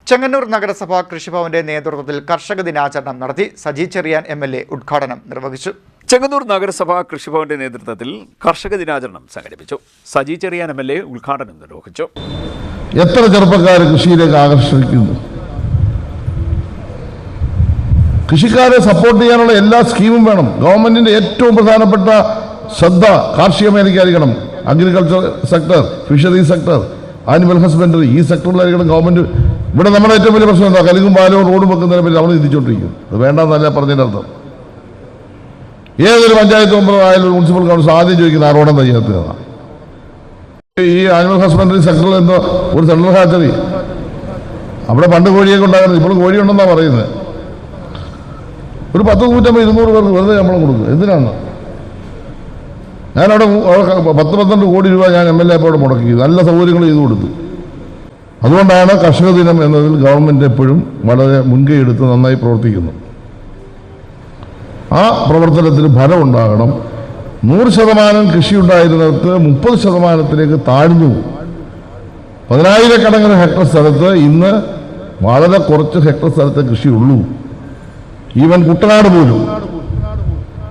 ചെങ്ങന്നൂർ നഗരസഭ കൃഷിഭവന്റെ നേതൃത്വത്തിൽ കർഷക ദിനാചരണം നടത്തി. സജി ചെറിയാൻ MLA ഉദ്ഘാടനം നിർവഹിച്ചു. ചെങ്ങന്നൂർ നഗരസഭ കൃഷിഭവന്റെ നേതൃത്വത്തിൽ കർഷക ദിനാചരണം സംഘടിപ്പിച്ചു. സജി ചെറിയാൻ MLA ഉദ്ഘാടനം നിർവഹിച്ചു. എത്ര ചെറുപ്പക്കാർ കൃഷിയിലേക്ക് ആകർഷിക്കുന്നു? കൃഷിക്കാരെ സപ്പോർട്ട് ചെയ്യാനുള്ള എല്ലാ സ്കീമും വേണം. ഗവൺമെന്റിന്റെ ഏറ്റവും പ്രധാനപ്പെട്ട ശ്രദ്ധ കാർഷിക മേഖലയ്ക്കായിരിക്കണം. Agriculture sector, fishery sector, animal husbandry, ഈ സെക്ടറിലായിരിക്കണം ഗവൺമെന്റ്. ഇവിടെ നമ്മുടെ ഏറ്റവും വലിയ പ്രശ്നം എന്താ? കലുകും പാലവും റോഡും വെക്കുന്നതിനെ പറ്റി നമ്മൾ ചിന്തിച്ചുകൊണ്ടിരിക്കും. അത് വേണ്ടെന്നല്ല പറഞ്ഞതിൻ്റെ അർത്ഥം. ഏതൊരു പഞ്ചായത്ത് മെമ്പറായാലും മുനിസിപ്പൽ കൗൺസിൽ ആദ്യം ചോദിക്കുന്ന ആ റോഡെന്താ ചെയ്യാത്തതാണ്. ഈ ആനിമൽ ഹസ്ബൻഡറി സെക്ടറിൽ എന്തോ ഒരു സെൻട്രൽ ഹാച്ചറി, അവിടെ പണ്ട് കോഴിയൊക്കെ ഉണ്ടായിരുന്നു, ഇപ്പോൾ കോഴി ഉണ്ടെന്നാണ് പറയുന്നത്. ഒരു 10, 150, 200 പേർക്ക് വെറുതെ ശമ്പളം കൊടുക്കും. എന്തിനാണ്? ഞാനവിടെ 10-12 കോടി രൂപ ഞാൻ MLA അപ്പോൾ അവിടെ മുടക്കി, നല്ല സൗകര്യങ്ങൾ ചെയ്തു കൊടുത്തു. അതുകൊണ്ടാണ് കർഷക ദിനം എന്നതിൽ ഗവൺമെൻറ് എപ്പോഴും വളരെ മുൻകൈ എടുത്ത് നന്നായി പ്രവർത്തിക്കുന്നു. ആ പ്രവർത്തനത്തിന് ഫലം ഉണ്ടാകണം. 100% കൃഷി ഉണ്ടായിരുന്നിടത്ത് 30%-ലേക്ക് താഴ്ന്നു. 10,000-കണക്കിന് ഹെക്ടർ സ്ഥലത്ത് ഇന്ന് വളരെ കുറച്ച് ഹെക്ടർ സ്ഥലത്തെ കൃഷിയുള്ളൂ. ഈവൻ കുട്ടനാട് പോലും,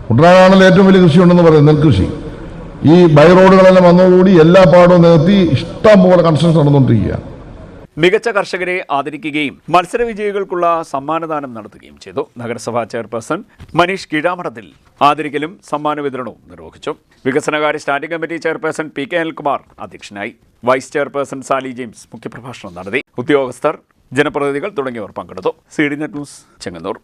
കുട്ടനാടാണല്ലോ ഏറ്റവും വലിയ കൃഷി ഉണ്ടെന്ന് പറയും, നെൽകൃഷി. ഈ ബൈ റോഡുകളെല്ലാം വന്നതോടുകൂടി എല്ലാ പാടവും നികത്തി ഇഷ്ടം പോലെ കൺസ്ട്രക്ഷൻ നടന്നുകൊണ്ടിരിക്കുകയാണ്. മികച്ച കർഷകരെ ആദരിക്കുകയും മത്സര വിജയികൾക്കുള്ള സമ്മാനദാനം നടത്തുകയും ചെയ്തു. നഗരസഭാ ചെയർപേഴ്സൺ മനീഷ് കീഴാമഠത്തിൽ ആദരിക്കലും സമ്മാന വിതരണവും നിർവഹിച്ചു. വികസനകാര്യ standing committee chairperson PK Anilkumar അധ്യക്ഷനായി. വൈസ് ചെയർപേഴ്സൺ സാലി ജെയിംസ് മുഖ്യപ്രഭാഷണം നടത്തി. ഉദ്യോഗസ്ഥർ, ജനപ്രതിനിധികൾ തുടങ്ങിയവർ പങ്കെടുത്തു. CDNet news, Chengannur.